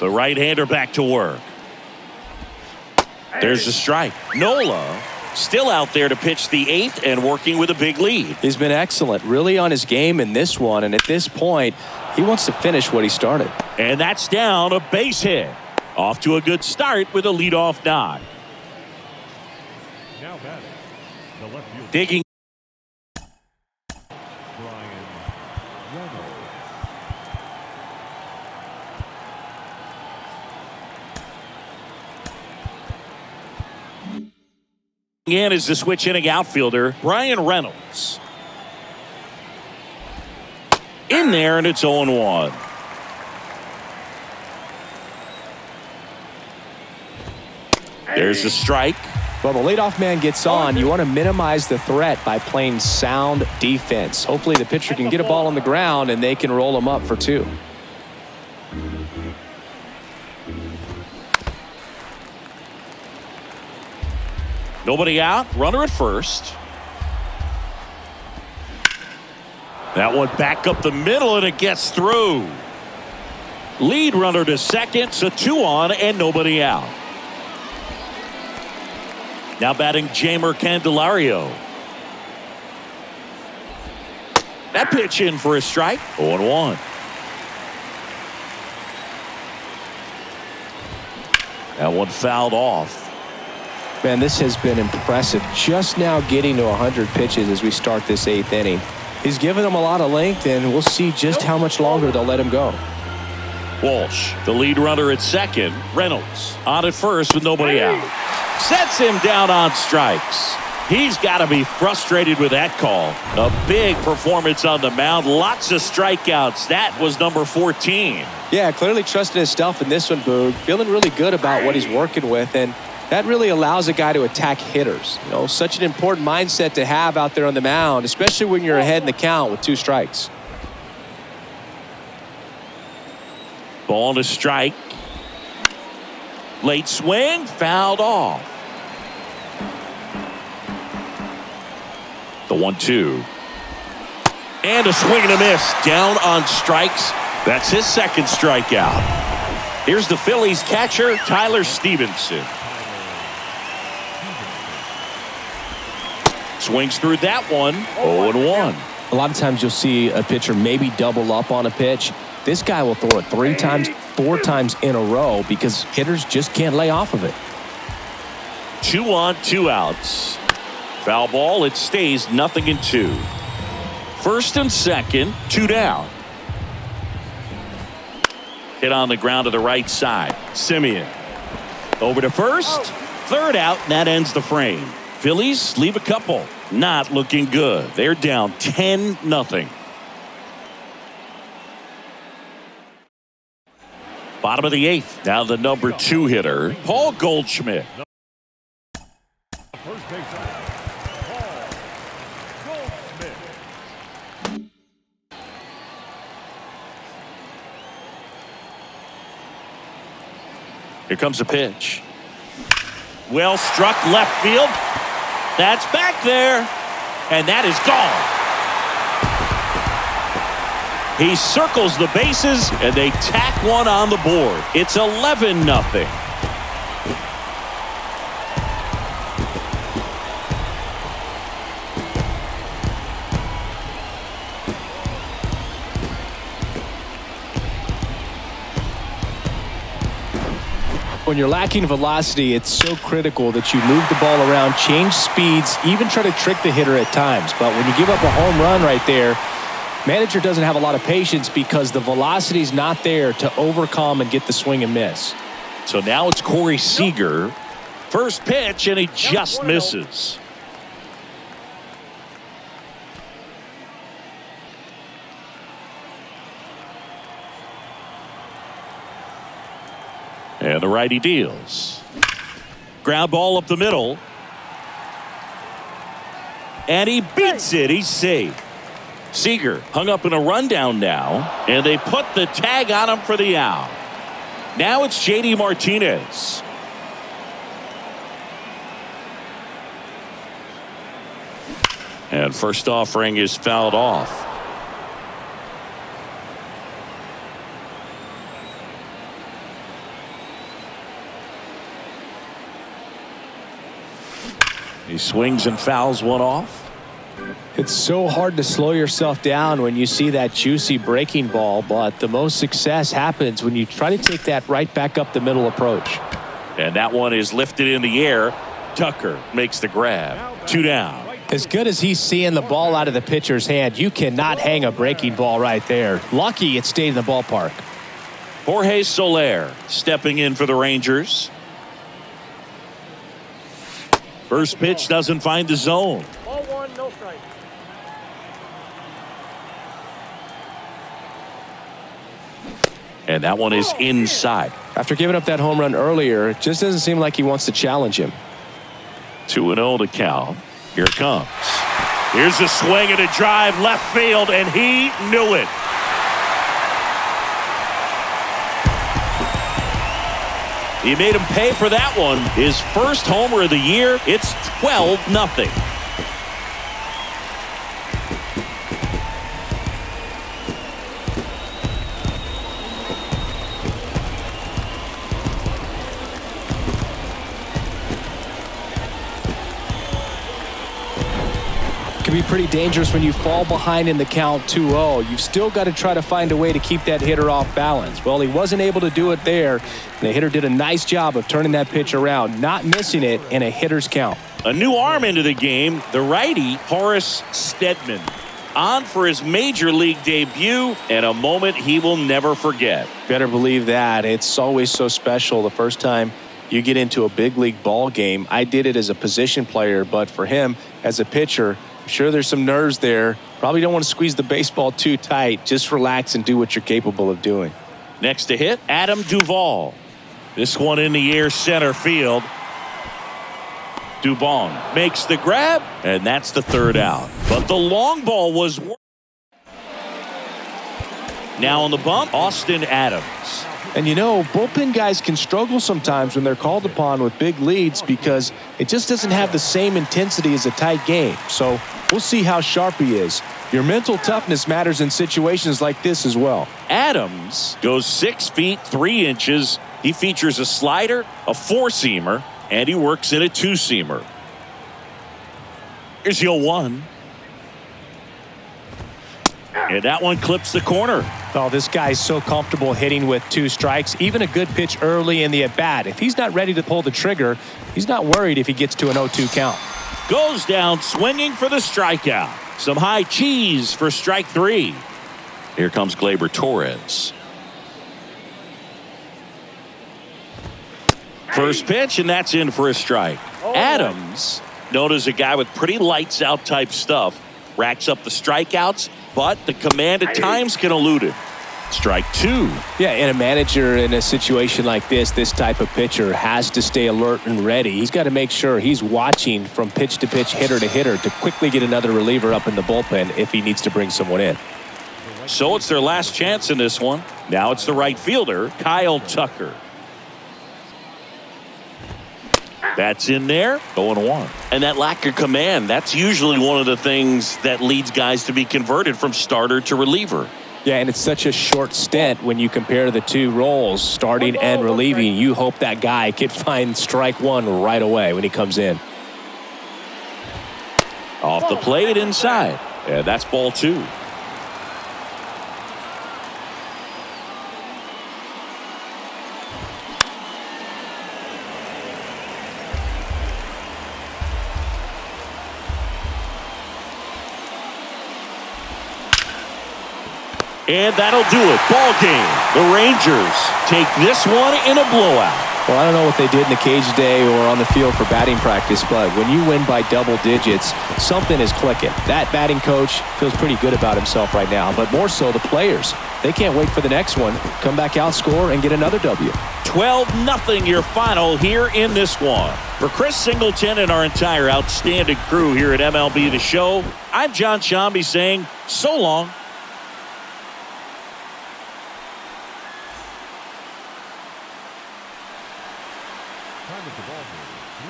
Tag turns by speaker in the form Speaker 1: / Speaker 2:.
Speaker 1: The right-hander back to work. There's a strike. Nola still out there to pitch the 8th and working with a big lead.
Speaker 2: He's been excellent, really on his game in this one, and at this point, he wants to finish what he started.
Speaker 1: And that's down, a base hit. Off to a good start with a leadoff knock.
Speaker 3: Now batting, the left field.
Speaker 1: Digging. In is the switch inning outfielder, Brian Reynolds. In there, and it's 0-1. There's the strike.
Speaker 2: Well, the leadoff man gets on. You want to minimize the threat by playing sound defense. Hopefully the pitcher can get a ball on the ground and they can roll him up for 2.
Speaker 1: Nobody out, runner at first. That one back up the middle, and it gets through. Lead runner to second, so 2 on and nobody out. Now batting Jamer Candelario. That pitch in for a strike, 0-1. That one fouled off.
Speaker 2: Man, this has been impressive. Just now getting to 100 pitches as we start this 8th inning. He's given them a lot of length, and we'll see just how much longer they'll let him go.
Speaker 1: Walsh, the lead runner at second. Reynolds on at first with nobody out. Sets him down on strikes. He's got to be frustrated with that call. A big performance on the mound. Lots of strikeouts. That was number 14.
Speaker 2: Yeah, clearly trusting his stuff in this one, Boog. Feeling really good about what he's working with, and that really allows a guy to attack hitters. You know, such an important mindset to have out there on the mound, especially when you're ahead in the count with 2 strikes.
Speaker 1: Ball to strike. Late swing, fouled off. The 1-2. And a swing and a miss. Down on strikes. That's his second strikeout. Here's the Phillies catcher, Tyler Stevenson. Swings through that one. 0-1.
Speaker 2: A lot of times you'll see a pitcher maybe double up on a pitch. This guy will throw it 3 times, 4 times in a row because hitters just can't lay off of it.
Speaker 1: 2 on, 2 outs. Foul ball, it stays 0-2. First and second, 2 down. Hit on the ground to the right side. Simeon over to first. Third out, and that ends the frame. Phillies leave a couple. Not looking good. They're down 10-0. Bottom of the 8th. Now the number 2 hitter, Paul Goldschmidt.
Speaker 3: First base Paul Goldschmidt.
Speaker 1: Here comes a pitch. Well struck left field. That's back there. And that is gone. He circles the bases, and they tack one on the board. It's 11-0.
Speaker 2: When you're lacking velocity, it's so critical that you move the ball around, change speeds, even try to trick the hitter at times. But when you give up a home run right there, manager doesn't have a lot of patience because the velocity is not there to overcome and get the swing and miss.
Speaker 1: So now it's Corey Seager. First pitch, and he just misses. And the righty deals. Ground ball up the middle. And he beats it. He's safe. Seager hung up in a rundown now, and they put the tag on him for the out. Now it's J.D. Martinez. And first offering is fouled off. He swings and fouls one off.
Speaker 2: It's so hard to slow yourself down when you see that juicy breaking ball, but the most success happens when you try to take that right back up the middle approach.
Speaker 1: And that one is lifted in the air. Tucker makes the grab. 2 down.
Speaker 2: As good as he's seeing the ball out of the pitcher's hand, you cannot hang a breaking ball right there. Lucky it stayed in the ballpark.
Speaker 1: Jorge Soler stepping in for the Rangers. First pitch doesn't find the zone.
Speaker 4: Ball 1, no strike.
Speaker 1: And that one is inside.
Speaker 2: After giving up that home run earlier, it just doesn't seem like he wants to challenge him.
Speaker 1: 2-0 to count. Here it comes. Here's a swing and a drive left field, and he knew it. He made him pay for that one. His first homer of the year. It's 12-0.
Speaker 2: Can be pretty dangerous when you fall behind in the count 2-0. You've still got to try to find a way to keep that hitter off balance. Well, he wasn't able to do it there. The hitter did a nice job of turning that pitch around, not missing it in a hitter's count.
Speaker 1: A new arm into the game, the righty Horace Stedman, on for his major league debut, and a moment he will never forget.
Speaker 2: Better believe that. It's always so special the first time you get into a big league ball game. I did it as a position player, but for him as a pitcher, I'm sure there's some nerves there. Probably don't want to squeeze the baseball too tight. Just relax and do what you're capable of doing.
Speaker 1: Next to hit, Adam Duvall. This one in the air center field. Dubon makes the grab, and that's the 3rd out. But the long ball was... Now on the bump, Austin Adams.
Speaker 2: And you know, bullpen guys can struggle sometimes when they're called upon with big leads because it just doesn't have the same intensity as a tight game. So we'll see how sharp he is. Your mental toughness matters in situations like this as well.
Speaker 1: Adams goes 6 feet 3 inches. He features a slider, a 4-seamer, and he works in a 2-seamer. Here's 0-1. And that one clips the corner.
Speaker 2: Oh, this guy's so comfortable hitting with 2 strikes. Even a good pitch early in the at-bat. If he's not ready to pull the trigger, he's not worried if he gets to an 0-2 count.
Speaker 1: Goes down swinging for the strikeout. Some high cheese for strike 3. Here comes Gleyber Torres. First pitch, and that's in for a strike. Adams, known as a guy with pretty lights out type stuff, racks up the strikeouts, but the command at times can elude him. Strike 2.
Speaker 2: Yeah, and a manager in a situation like this type of pitcher has to stay alert and ready. He's got to make sure he's watching from pitch to pitch, hitter to hitter to quickly get another reliever up in the bullpen if he needs to bring someone in.
Speaker 1: So it's their last chance in this one. Now it's the right fielder, Kyle Tucker. That's in there, 0-1. And that lack of command, that's usually one of the things that leads guys to be converted from starter to reliever.
Speaker 2: Yeah, and it's such a short stint when you compare the 2 roles, starting and relieving. You hope that guy can find strike 1 right away when he comes in.
Speaker 1: Off the plate inside. And that's ball 2. And that'll do it. Ball game. The Rangers take this one in a blowout.
Speaker 2: Well, I don't know what they did in the cage today or on the field for batting practice, but when you win by double digits, something is clicking. That batting coach feels pretty good about himself right now, but more so the players. They can't wait for the next one. Come back out, score, and get another W.
Speaker 1: 12-0 your final here in this one. For Chris Singleton and our entire outstanding crew here at MLB The Show, I'm John Shambi saying so long.